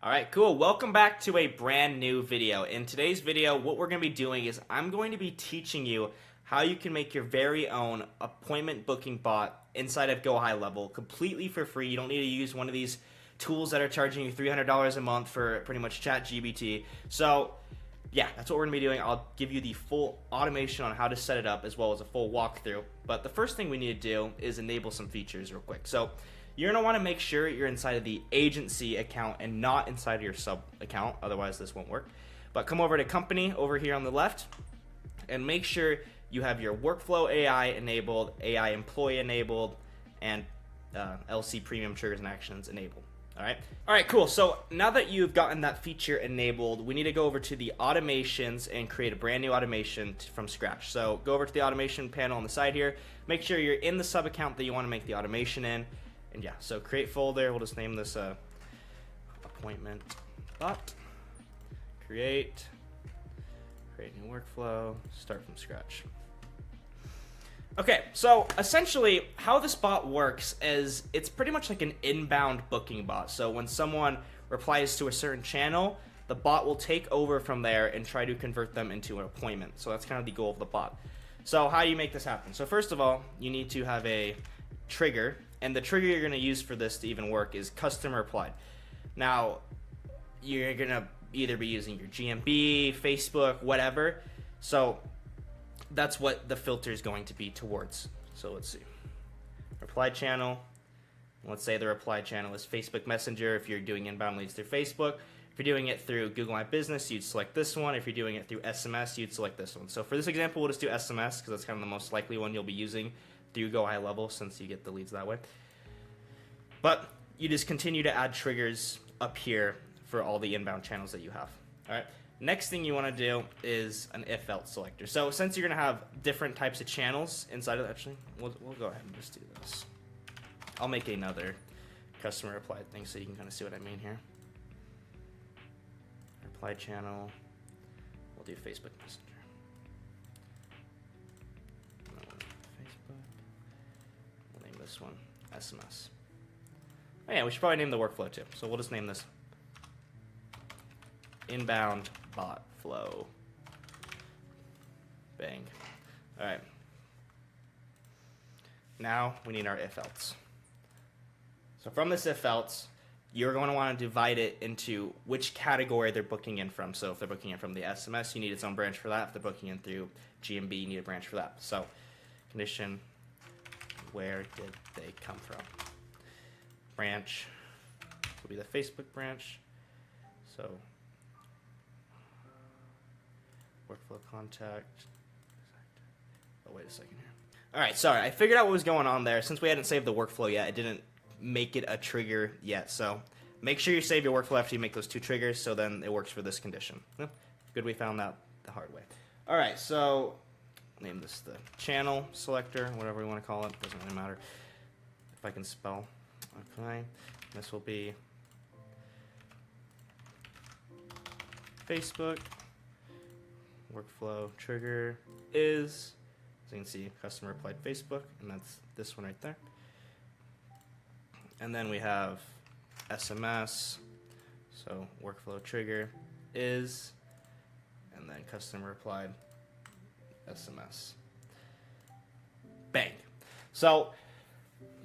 All right, cool. Welcome back to a brand new video. In today's video, what we're going to be doing is I'm going to be teaching you how you can make your very own appointment booking bot inside of GoHighLevel completely for free. You don't need to use one of these tools that are charging you $300 a month for pretty much ChatGPT. So yeah, that's what we're going to be doing. I'll give you the full automation on how to set it up as well as a full walkthrough. But the first thing we need to do is enable some features real quick. So you're going to want to make sure you're inside of the agency account and not inside of your sub account. Otherwise, this won't work. But come over to company over here on the left and make sure you have your workflow AI enabled, AI employee enabled, and LC premium triggers and actions enabled. All right, cool. So now that you've gotten that feature enabled, we need to go over to the automations and create a brand new automation from scratch. So go over to the automation panel on the side here. Make sure you're in the sub account that you want to make the automation in. And yeah, so create folder. We'll just name this appointment bot. Create new workflow. Start from scratch. Okay, so essentially how this bot works is it's pretty much like an inbound booking bot. So when someone replies to a certain channel, the bot will take over from there and try to convert them into an appointment. So that's kind of the goal of the bot. So how do you make this happen? So first of all, you need to have a trigger, and the trigger you're going to use for this to even work is customer replied. Now, you're going to either be using your GMB, Facebook, whatever. So that's what the filter is going to be towards. So let's see. Reply channel. Let's say the reply channel is Facebook Messenger if you're doing inbound leads through Facebook. If you're doing it through Google My Business, you'd select this one. If you're doing it through SMS, you'd select this one. So for this example, we'll just do SMS because that's kind of the most likely one you'll be using through GoHighLevel since you get the leads that way. But you just continue to add triggers up here for all the inbound channels that you have. All right. Next thing you want to do is an if-else selector. So since you're going to have different types of channels inside of actually, we'll go ahead and just do this. I'll make another customer reply thing so you can kind of see what I mean here. Reply channel. We'll do Facebook Messenger. Facebook. We'll name this one SMS. Oh yeah, we should probably name the workflow too. So we'll just name this inbound bot flow. Bang. All right. Now we need our if else. So from this if else, you're going to want to divide it into which category they're booking in from. So if they're booking in from the SMS, you need its own branch for that. If they're booking in through GMB, you need a branch for that. So condition, where did they come from? Branch will be the Facebook branch. So workflow contact. Oh, wait a second here. All right, sorry. I figured out what was going on there. Since we hadn't saved the workflow yet, it didn't make it a trigger yet. So make sure you save your workflow after you make those two triggers so then it works for this condition. Good, we found that the hard way. All right, so name this the channel selector, whatever we want to call it. Doesn't really matter if I can spell. Okay, this will be Facebook. Workflow trigger is, as you can see, customer replied Facebook, and that's this one right there. And then we have SMS, so workflow trigger is, and then customer replied SMS. Bang. So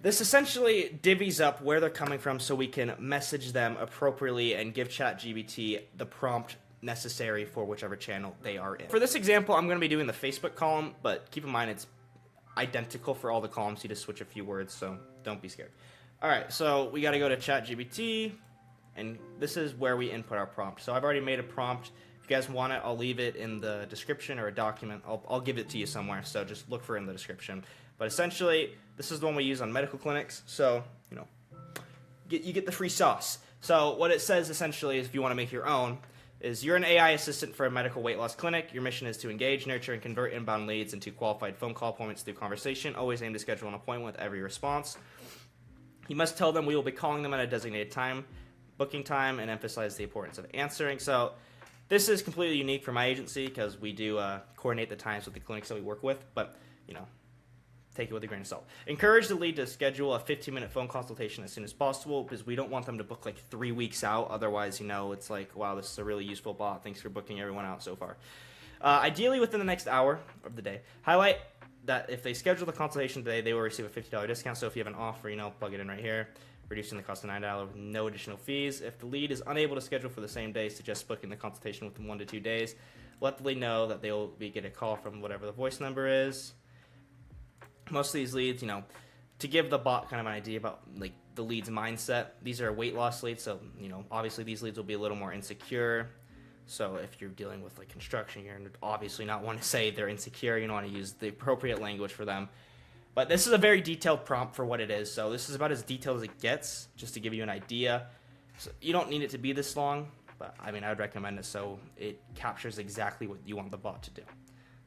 this essentially divvies up where they're coming from so we can message them appropriately and give ChatGPT the prompt necessary for whichever channel they are in. For this example, I'm going to be doing the Facebook column, but keep in mind it's identical for all the columns. You just switch a few words, so don't be scared. All right, so we got to go to ChatGPT, and this is where we input our prompt. So I've already made a prompt. If you guys want it, I'll leave it in the description or a document. I'll give it to you somewhere, so just look for it in the description. But essentially, this is the one we use on medical clinics, so you get the free sauce. So what it says essentially is if you want to make your own, is you're an AI assistant for a medical weight loss clinic. Your mission is to engage, nurture, and convert inbound leads into qualified phone call appointments through conversation. Always aim to schedule an appointment with every response. You must tell them we will be calling them at a designated time, booking time, and emphasize the importance of answering. So this is completely unique for my agency because we do coordinate the times with the clinics that we work with. But, take it with a grain of salt. Encourage the lead to schedule a 15-minute phone consultation as soon as possible because we don't want them to book like 3 weeks out. Otherwise, it's like, wow, this is a really useful bot. Thanks for booking everyone out so far. Ideally, within the next hour of the day. Highlight that if they schedule the consultation today, they will receive a $50 discount. So if you have an offer, plug it in right here, reducing the cost to $9 with no additional fees. If the lead is unable to schedule for the same day, suggest booking the consultation within 1 to 2 days. Let the lead know that they will get a call from whatever the voice number is. Most of these leads, to give the bot kind of an idea about like the lead's mindset, these are weight loss leads. So, obviously these leads will be a little more insecure. So if you're dealing with like construction, you're obviously not want to say they're insecure. You want to use the appropriate language for them. But this is a very detailed prompt for what it is. So this is about as detailed as it gets, just to give you an idea. So you don't need it to be this long, but I would recommend it so it captures exactly what you want the bot to do.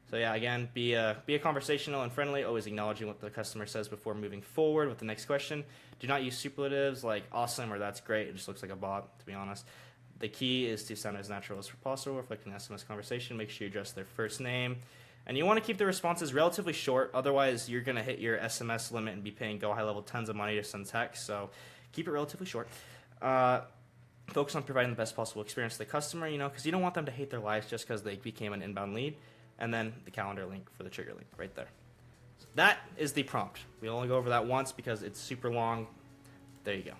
So yeah, again, be conversational and friendly, always acknowledging what the customer says before moving forward with the next question. Do not use superlatives like awesome or that's great. It just looks like a bot, to be honest. The key is to sound as natural as possible, reflecting an SMS conversation. Make sure you address their first name. And you want to keep the responses relatively short, otherwise you're going to hit your SMS limit and be paying Go High Level tons of money to send text, so keep it relatively short. Focus on providing the best possible experience to the customer, because you don't want them to hate their lives just because they became an inbound lead. And then the calendar link for the trigger link right there. So that is the prompt. We only go over that once because it's super long. There you go.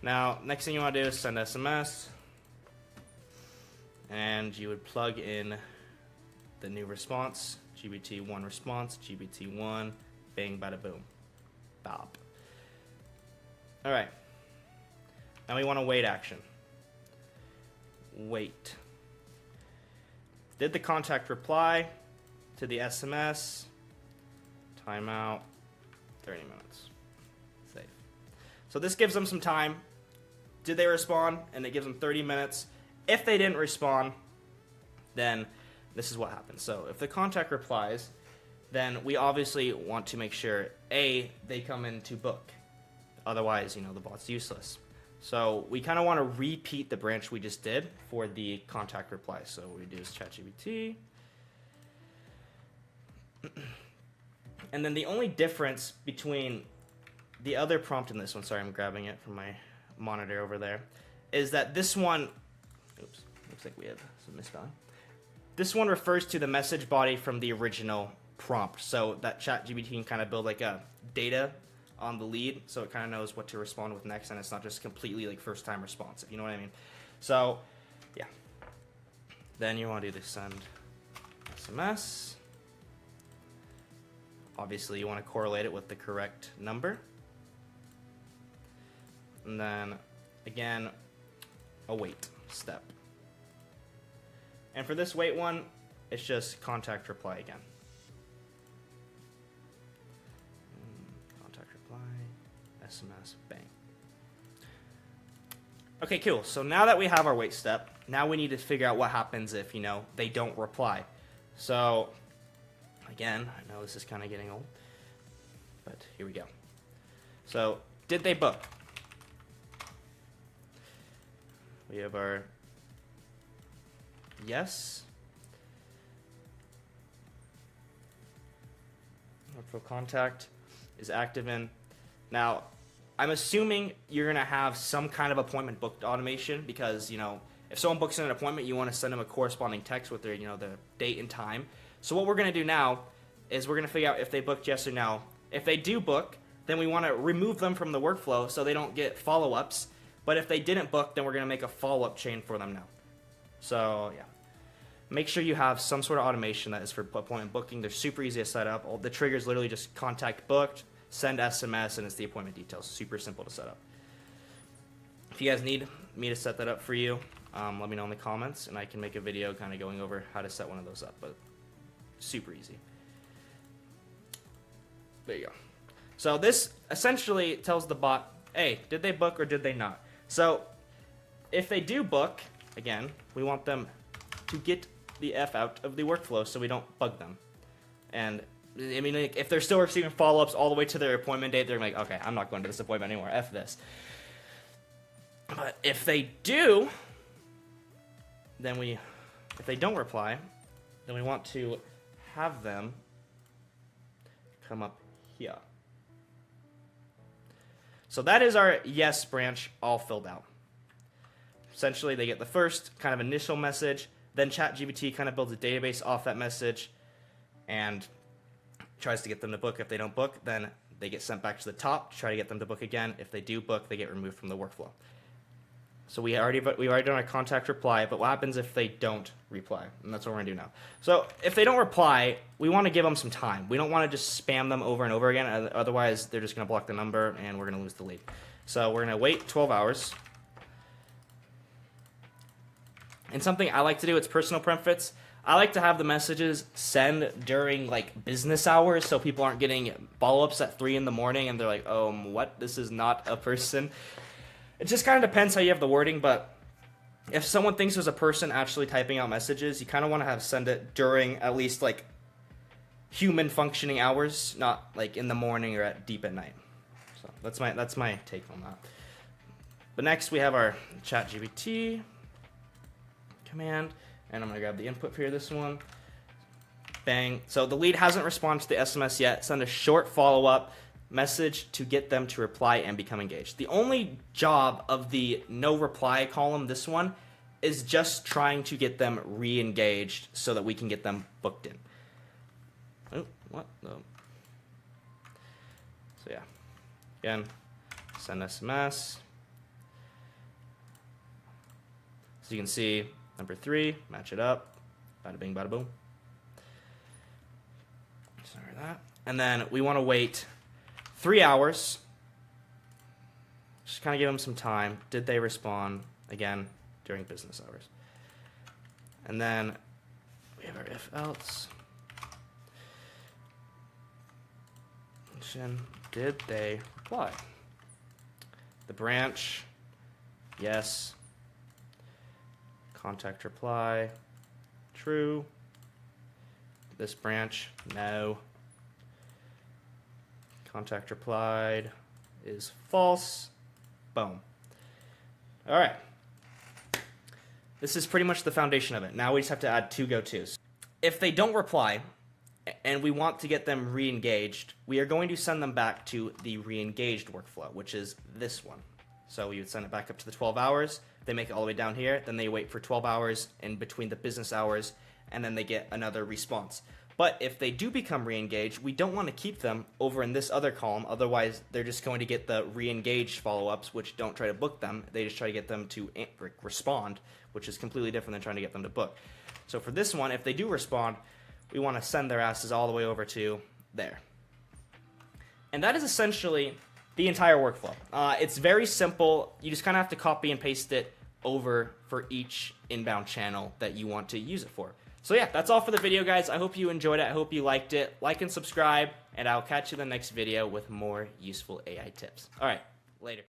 Now, next thing you want to do is send SMS. And you would plug in the new response, GBT1 response, GBT1, bang, bada, boom, bop. All right. Now we want to wait action. Wait. Did the contact reply to the SMS? Timeout, 30 minutes. Save. So this gives them some time. Did they respond? And it gives them 30 minutes. If they didn't respond, then this is what happens. So if the contact replies, then we obviously want to make sure, A, they come in to book. Otherwise, the bot's useless. So we kind of want to repeat the branch we just did for the contact reply. So what we do is ChatGPT. And then the only difference between the other prompt and this one, sorry, I'm grabbing it from my monitor over there, is that this one, oops, looks like we have some misspelling. This one refers to the message body from the original prompt. So that ChatGPT can kind of build like a data on the lead, so it kind of knows what to respond with next, and it's not just completely like first time response, if you know what I mean. So yeah, then you want to do the send SMS. Obviously you want to correlate it with the correct number, and then again a wait step. And for this wait one, it's just contact reply again. SMS, bang. Okay, cool. So now that we have our wait step, now we need to figure out what happens if, they don't reply. So, again, I know this is kind of getting old, but here we go. So, did they book? We have our yes. Our contact is active in. Now, I'm assuming you're going to have some kind of appointment booked automation because, if someone books in an appointment, you want to send them a corresponding text with their, the date and time. So what we're going to do now is we're going to figure out if they booked yes or no. If they do book, then we want to remove them from the workflow so they don't get follow-ups. But if they didn't book, then we're going to make a follow-up chain for them now. So, yeah. Make sure you have some sort of automation that is for appointment booking. They're super easy to set up. All the triggers literally just contact booked, send SMS, and it's the appointment details. Super simple to set up. If you guys need me to set that up for you, let me know in the comments, and I can make a video kind of going over how to set one of those up, but super easy. There you go. So this essentially tells the bot, hey, did they book or did they not? So if they do book, again, we want them to get the F out of the workflow so we don't bug them. And like, if they're still receiving follow-ups all the way to their appointment date, they're like, okay, I'm not going to this appointment anymore. F this. But if they do, then if they don't reply, then we want to have them come up here. So that is our yes branch all filled out. Essentially, they get the first kind of initial message, then ChatGPT kind of builds a database off that message and tries to get them to book. If they don't book, then they get sent back to the top to try to get them to book again. If they do book, they get removed from the workflow. So we already done our contact reply, but what happens if they don't reply? And that's what we're gonna do now. So if they don't reply, we want to give them some time. We don't want to just spam them over and over again. Otherwise, they're just gonna block the number and we're gonna lose the lead. So we're gonna wait 12 hours. And something I like to do, it's personal preference. I like to have the messages send during like business hours, so people aren't getting follow-ups at 3 in the morning and they're like, what? This is not a person. It just kind of depends how you have the wording, but if someone thinks there's a person actually typing out messages, you kind of want to have send it during at least like human functioning hours, not like in the morning or at deep at night. So that's my take on that. But next we have our ChatGPT command, and I'm gonna grab the input for this one. Bang. So the lead hasn't responded to the SMS yet. Send a short follow-up message to get them to reply and become engaged. The only job of the no reply column, this one, is just trying to get them re-engaged so that we can get them booked in. Oh, what? No. So yeah, again, send SMS. So you can see number 3, match it up, bada bing, bada boom. Sorry for that. And then we want to wait 3 hours. Just kind of give them some time. Did they respond? Again, during business hours. And then we have our if else. Did they reply? The branch, yes. Contact reply, true. This branch, no. Contact replied is false. Boom. All right. This is pretty much the foundation of it. Now we just have to add 2 go-tos. If they don't reply and we want to get them re-engaged, we are going to send them back to the re-engaged workflow, which is this one. So we would send it back up to the 12 hours. They make it all the way down here. Then they wait for 12 hours in between the business hours, and then they get another response. But if they do become re-engaged, we don't want to keep them over in this other column. Otherwise, they're just going to get the re-engaged follow-ups, which don't try to book them. They just try to get them to respond, which is completely different than trying to get them to book. So for this one, if they do respond, we want to send their asses all the way over to there. And that is essentially the entire workflow. It's very simple. You just kind of have to copy and paste it over for each inbound channel that you want to use it for. So yeah, that's all for the video, guys. I hope you enjoyed it. I hope you liked it. Like and subscribe, and I'll catch you in the next video with more useful AI tips. All right, later.